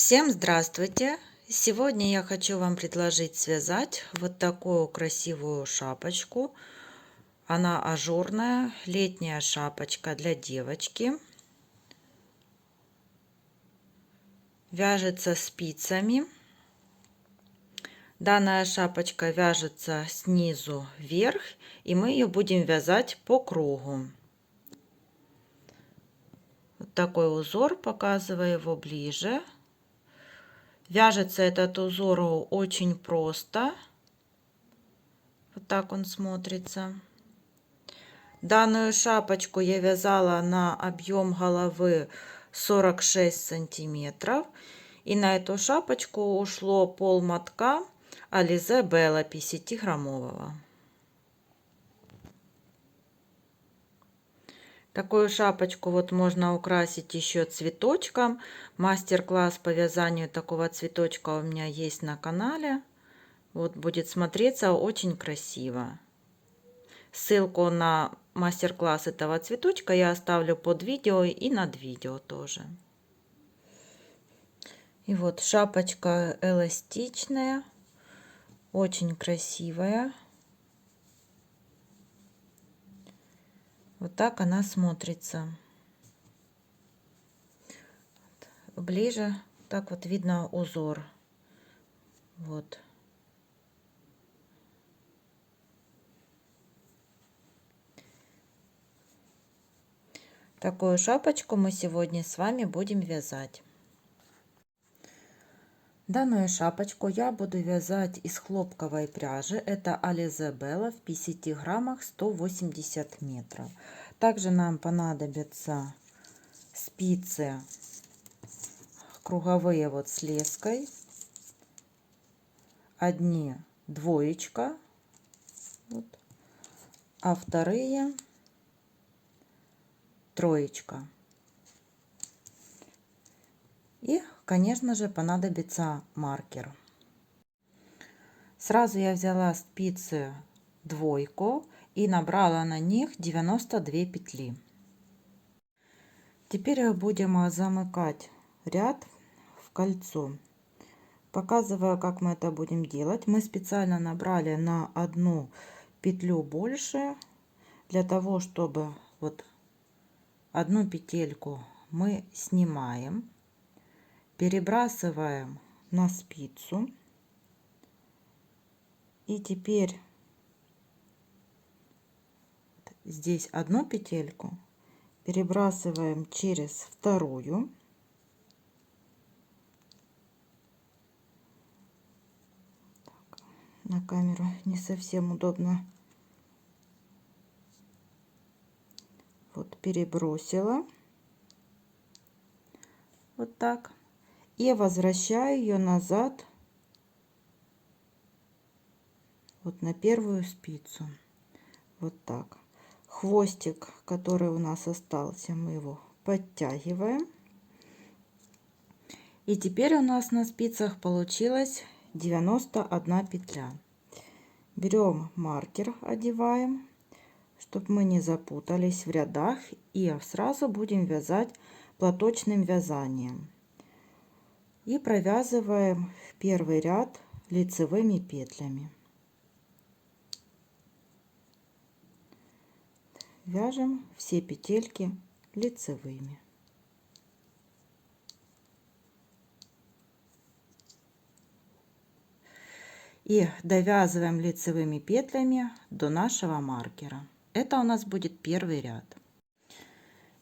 Всем здравствуйте! Сегодня я хочу вам предложить связать вот такую красивую шапочку. Она ажурная, летняя шапочка для девочки. Вяжется спицами. Данная шапочка вяжется снизу вверх, и мы ее будем вязать по кругу. Вот такой узор, показываю его ближе. Вяжется этот узор очень просто. Вот так он смотрится. Данную шапочку я вязала на объем головы 46 сантиметров. И на эту шапочку ушло пол мотка Alize Bella 50-граммового. Такую шапочку вот можно украсить еще цветочком. Мастер-класс по вязанию такого цветочка у меня есть на канале. Вот будет смотреться очень красиво. Ссылку на мастер-класс этого цветочка я оставлю под видео и над видео тоже. И вот шапочка эластичная, очень красивая. Вот так она смотрится. Ближе так вот видно узор. Вот. Такую шапочку мы сегодня с вами будем вязать. Данную шапочку я буду вязать из хлопковой пряжи. Это Alize Bella в 50 граммах 180 метров. Также нам понадобятся спицы круговые вот с леской. Одни двоечка, вот, а вторые троечка. И, конечно же, понадобится маркер. Сразу я взяла спицы двойку и набрала на них 92 петли. Теперь будем замыкать ряд в кольцо. Показываю, как мы это будем делать. Мы специально набрали на одну петлю больше, для того, чтобы вот одну петельку мы снимаем, перебрасываем на спицу. И теперь здесь одну петельку перебрасываем через вторую. Так, на камеру не совсем удобно. Вот перебросила. Вот так. И возвращаю ее назад вот на первую спицу. Вот так. Хвостик, который у нас остался, мы его подтягиваем. И теперь у нас на спицах получилось 91 петля. Берем маркер, одеваем, чтобы мы не запутались в рядах, и сразу будем вязать платочным вязанием. И провязываем первый ряд лицевыми петлями. Вяжем все петельки лицевыми. И довязываем лицевыми петлями до нашего маркера. Это у нас будет первый ряд.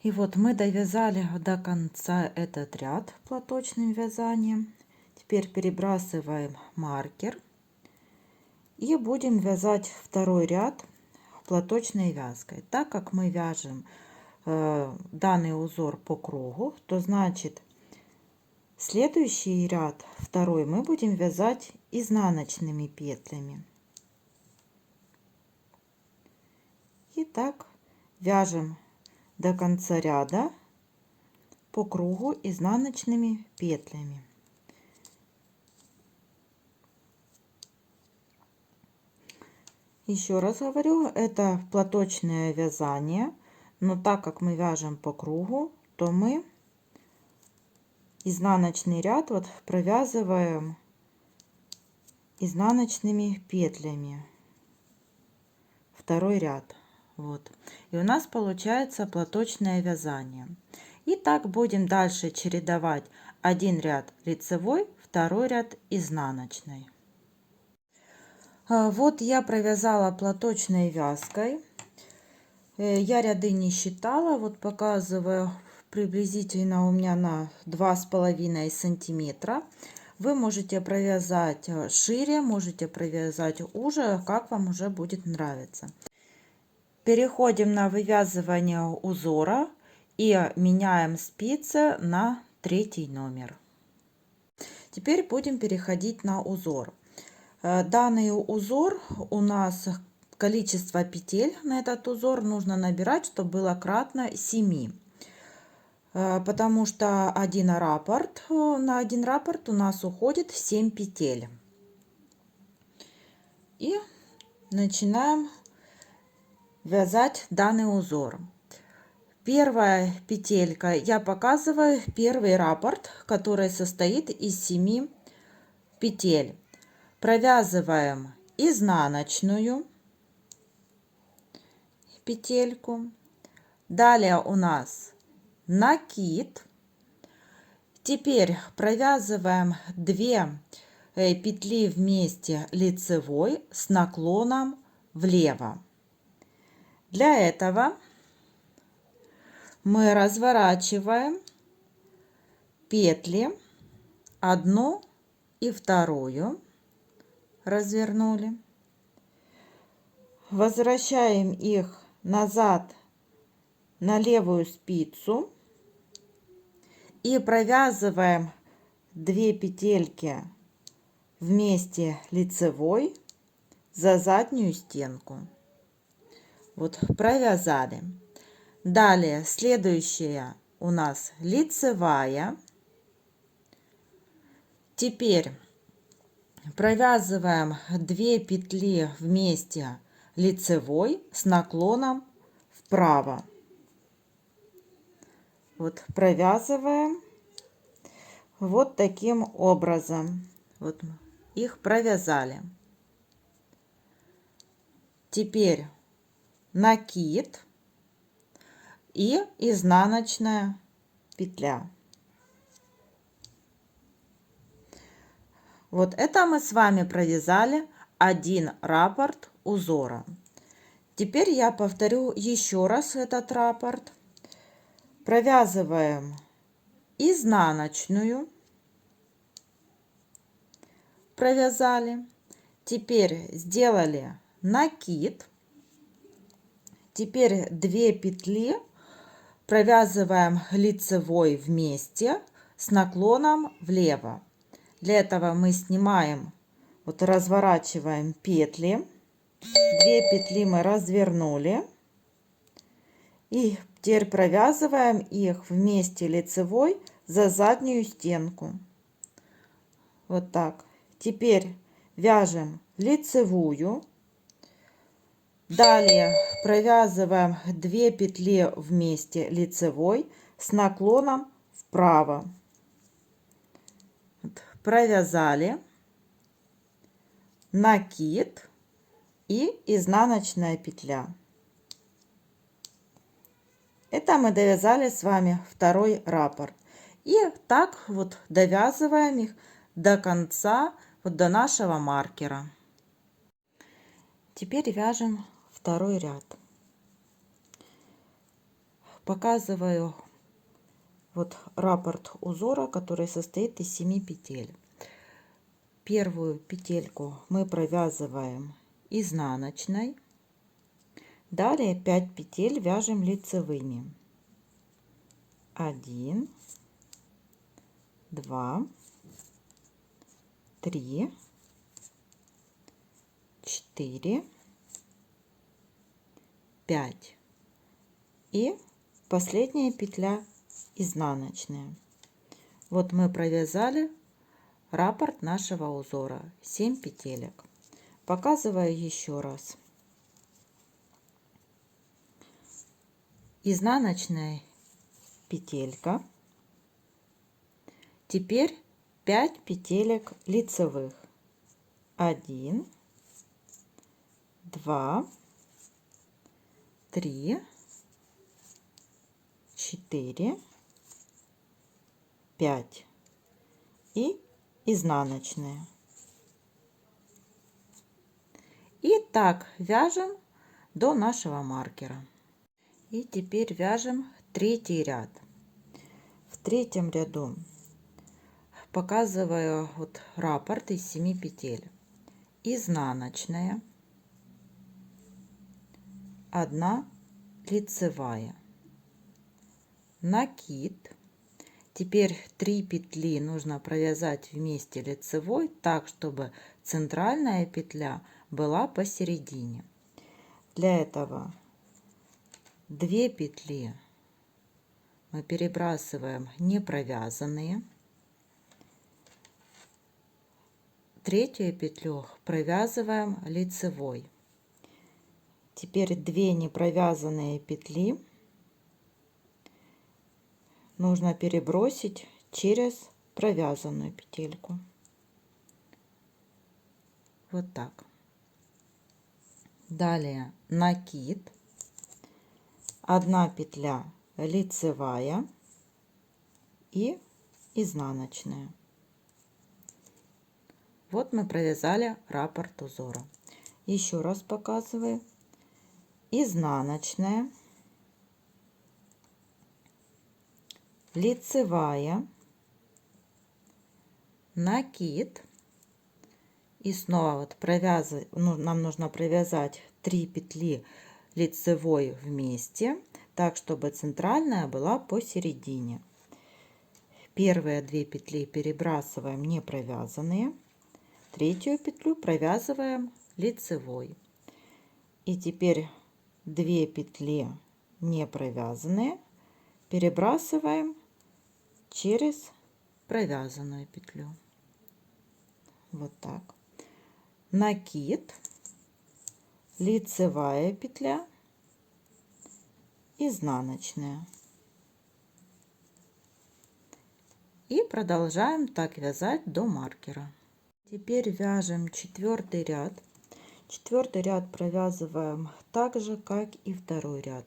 И вот мы довязали до конца этот ряд платочным вязанием. Теперь перебрасываем маркер и будем вязать второй ряд платочной вязкой. Так как мы вяжем данный узор по кругу, то значит следующий ряд, второй, мы будем вязать изнаночными петлями. И так вяжем до конца ряда по кругу изнаночными петлями. Еще раз говорю, это платочное вязание, но так как мы вяжем по кругу, то мы изнаночный ряд вот провязываем изнаночными петлями второй ряд. Вот. И у нас получается платочное вязание. И так будем дальше чередовать один ряд лицевой, второй ряд изнаночной. Вот я провязала платочной вязкой. Я ряды не считала, вот показываю приблизительно у меня на 2,5 сантиметра. Вы можете провязать шире, можете провязать уже, как вам уже будет нравиться. Переходим на вывязывание узора и меняем спицы на 3 номер. Теперь будем переходить на узор. Данный узор у нас количество петель на этот узор нужно набирать, чтобы было кратно 7. Потому что на один раппорт у нас уходит 7 петель. И начинаем вязать данный узор. Первая петелька, я показываю первый раппорт, который состоит из 7 петель. Провязываем изнаночную петельку. Далее у нас накид. Теперь провязываем 2 петли вместе лицевой с наклоном влево. Для этого мы разворачиваем петли, одну и вторую, развернули, возвращаем их назад на левую спицу и провязываем 2 петельки вместе лицевой за заднюю стенку. Вот провязали. Далее следующая у нас лицевая. Теперь провязываем 2 петли вместе лицевой с наклоном вправо. Вот провязываем вот таким образом. Вот их провязали. Теперь накид и изнаночная петля. Вот это мы с вами провязали один раппорт узора. Теперь я повторю еще раз этот раппорт. Провязываем изнаночную, провязали. Теперь сделали накид. Теперь 2 петли провязываем лицевой вместе с наклоном влево. Для этого мы снимаем, вот разворачиваем петли. 2 петли мы развернули. И теперь провязываем их вместе лицевой за заднюю стенку. Вот так. Теперь вяжем лицевую. Далее провязываем 2 петли вместе лицевой с наклоном вправо. Вот, провязали, накид и изнаночная петля. Это мы довязали с вами второй раппорт. И так вот довязываем их до конца, вот до нашего маркера. Теперь вяжем второй ряд. Показываю вот раппорт узора, который состоит из 7 петель. Первую петельку мы провязываем изнаночной. Далее 5 петель вяжем лицевыми. 1, 2, 3, 4, 5. И последняя петля изнаночная. Вот мы провязали раппорт нашего узора 7 петелек. Показываю еще раз. Изнаночная петелька, Теперь 5 петелек лицевых. 1, 2, 3, 4, 5 и изнаночная. И так вяжем до нашего маркера. И теперь вяжем третий ряд. В третьем ряду показываю вот раппорт из 7 петель. Изнаночная, 1 лицевая, накид. Теперь 3 петли нужно провязать вместе лицевой, так чтобы центральная петля была посередине. Для этого 2 петли мы перебрасываем не провязанные, третью петлю провязываем лицевой. Теперь 2 непровязанные петли нужно перебросить через провязанную петельку. Вот так. Далее накид, 1 петля лицевая и изнаночная. Вот мы провязали раппорт узора. Еще раз показываю. Изнаночная, лицевая, накид. И снова вот нам нужно провязать 3 петли лицевой вместе, так чтобы центральная была посередине. Первые 2 петли перебрасываем не провязанные, третью петлю провязываем лицевой. И теперь 2 петли не провязанные перебрасываем через провязанную петлю. Вот так. Накид, лицевая петля, изнаночная. И продолжаем так вязать до маркера. Теперь вяжем 4-й ряд. 4-й ряд провязываем так же, как и 2-й ряд.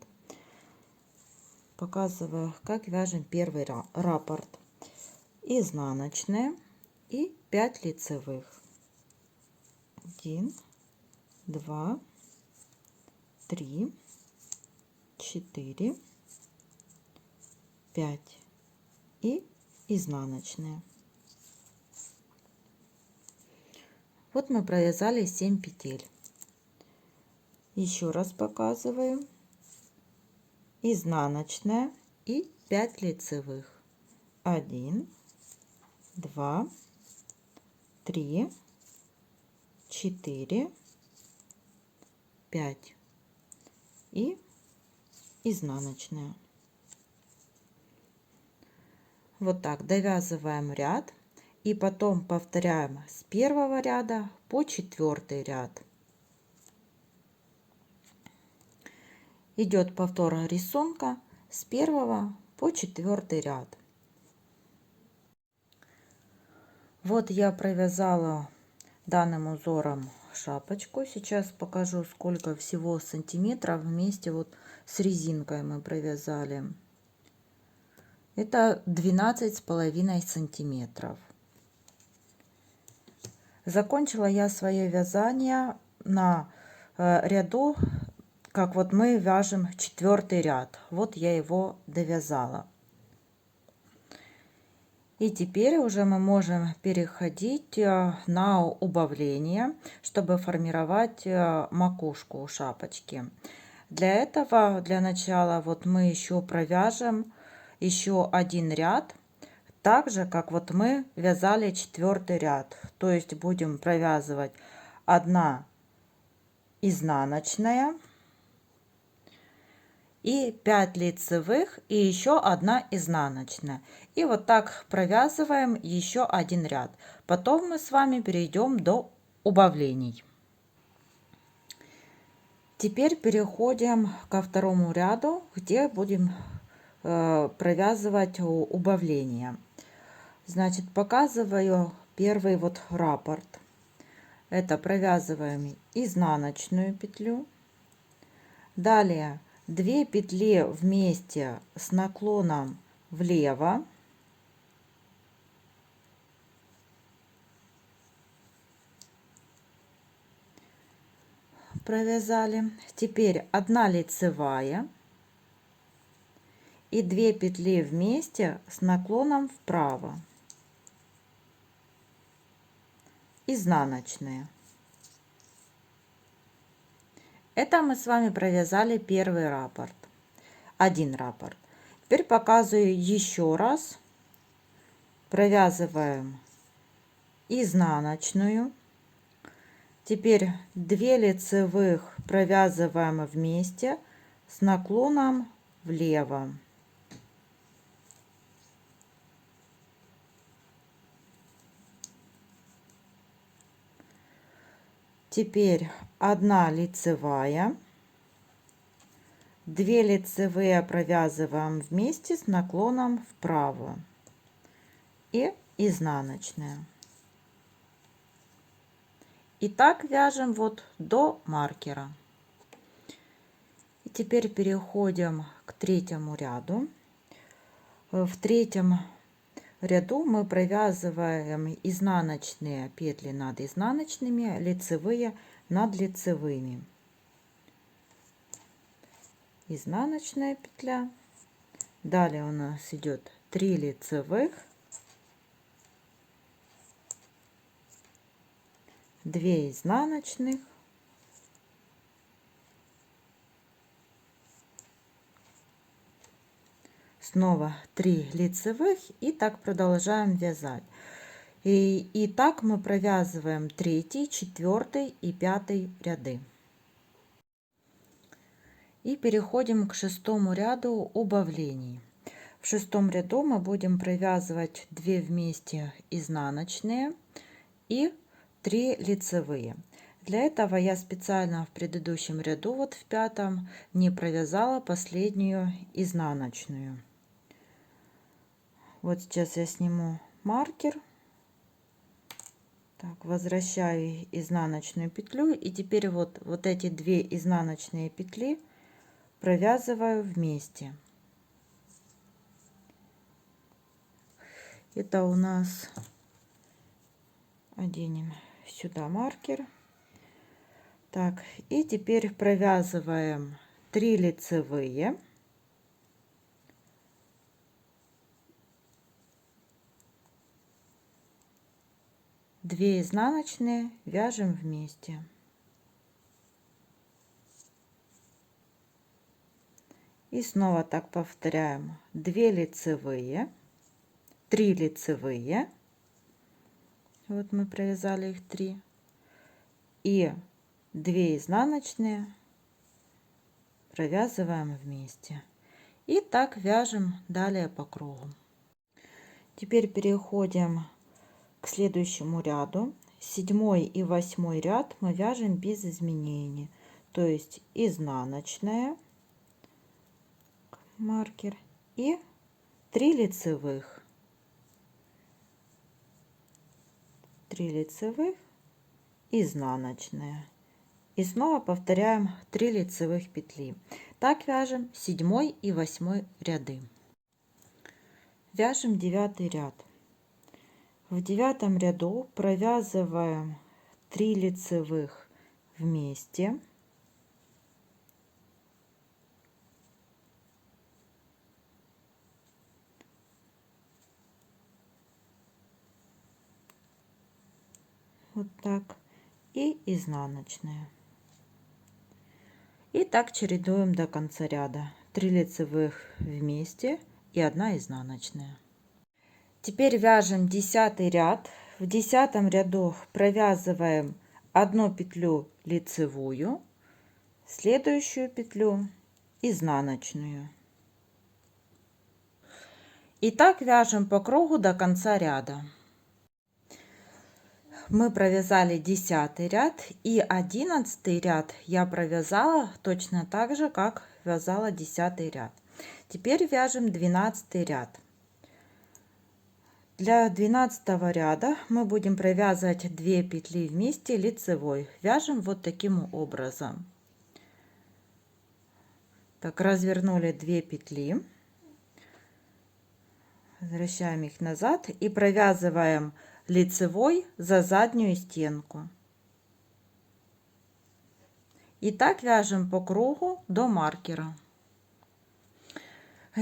Показываю, как вяжем первый раппорт. Изнаночная и 5 лицевых. 1, 2, 3, 4, 5 и изнаночная. Вот мы провязали 7 петель. Еще раз показываю. Изнаночная и 5 лицевых. 1, 2, 3, 4, 5 и изнаночная. Вот так довязываем ряд и потом повторяем с 1-го ряда по 4-й ряд. Идет повтор рисунка с 1 по 4 ряд. Вот я провязала данным узором шапочку. Сейчас покажу, сколько всего сантиметров вместе вот с резинкой мы провязали. Это 12,5 сантиметров. Закончила я свое вязание на ряду, как вот мы вяжем 4-й ряд. Вот я его довязала. И теперь уже мы можем переходить на убавление, чтобы формировать макушку шапочки. Для этого, для начала, вот мы еще провяжем еще 1 ряд, так же, как вот мы вязали 4-й ряд. То есть будем провязывать 1 изнаночная и 5 лицевых и еще 1 изнаночная. И вот так провязываем еще 1 ряд. Потом мы с вами перейдем до убавлений. Теперь переходим ко 2-му ряду, где будем провязывать убавления. Значит, показываю первый вот раппорт. Это провязываем изнаночную петлю. Далее 2 петли вместе с наклоном влево. Провязали. Теперь 1 лицевая и 2 петли вместе с наклоном вправо. Изнаночные. Это мы с вами провязали первый раппорт. Один раппорт. Теперь показываю еще раз. Провязываем изнаночную. Теперь 2 лицевых провязываем вместе с наклоном влево. Теперь 1 лицевая, 2 лицевые провязываем вместе с наклоном вправо и изнаночная. И так вяжем вот до маркера. И теперь переходим к третьему ряду. В третьем ряду мы провязываем изнаночные петли над изнаночными, лицевые над лицевыми. Изнаночная петля. Далее у нас идет 3 лицевых, 2 изнаночных, снова 3 лицевых, и так продолжаем вязать. И так мы провязываем 3, 4 и 5 ряды. И переходим к 6 ряду убавлений. В 6 ряду мы будем провязывать 2 вместе изнаночные и 3 лицевые. Для этого я специально в предыдущем ряду, вот в 5, не провязала последнюю изнаночную. Вот сейчас я сниму маркер. Так, возвращаю изнаночную петлю, и теперь вот эти 2 изнаночные петли провязываю вместе. Это у нас, оденем сюда маркер. Так, и теперь провязываем 3 лицевые, 2 изнаночные, вяжем вместе. И снова так повторяем: 2 лицевые, 3 лицевые, вот мы провязали их 3, и 2 изнаночные провязываем вместе. И так вяжем далее по кругу. Теперь переходим к следующему ряду. 7 и 8 ряд мы вяжем без изменений, то есть изнаночная, маркер, и 3 лицевых, 3 лицевых, изнаночная, и снова повторяем 3 лицевых петли. Так вяжем 7 и 8 ряды. Вяжем 9 ряд. В 9 ряду провязываем 3 лицевых вместе, вот так, и изнаночная. И так чередуем до конца ряда. 3 лицевых вместе и 1 изнаночная. Теперь вяжем 10 ряд. В 10 ряду провязываем 1 петлю лицевую, следующую петлю изнаночную. И так вяжем по кругу до конца ряда. Мы провязали 10 ряд, и 11 ряд я провязала точно так же, как вязала 10 ряд. Теперь вяжем 12 ряд. Для 12 ряда мы будем провязывать 2 петли вместе лицевой. Вяжем вот таким образом. Так, развернули 2 петли. Возвращаем их назад и провязываем лицевой за заднюю стенку. И так вяжем по кругу до маркера.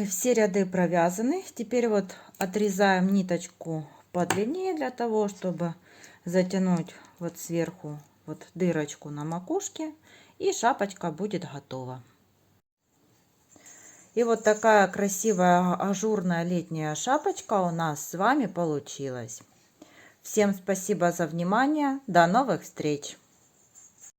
Все ряды провязаны. Теперь вот отрезаем ниточку подлиннее для того, чтобы затянуть вот сверху вот дырочку на макушке, и шапочка будет готова. И вот такая красивая ажурная летняя шапочка у нас с вами получилась. Всем спасибо за внимание. До новых встреч!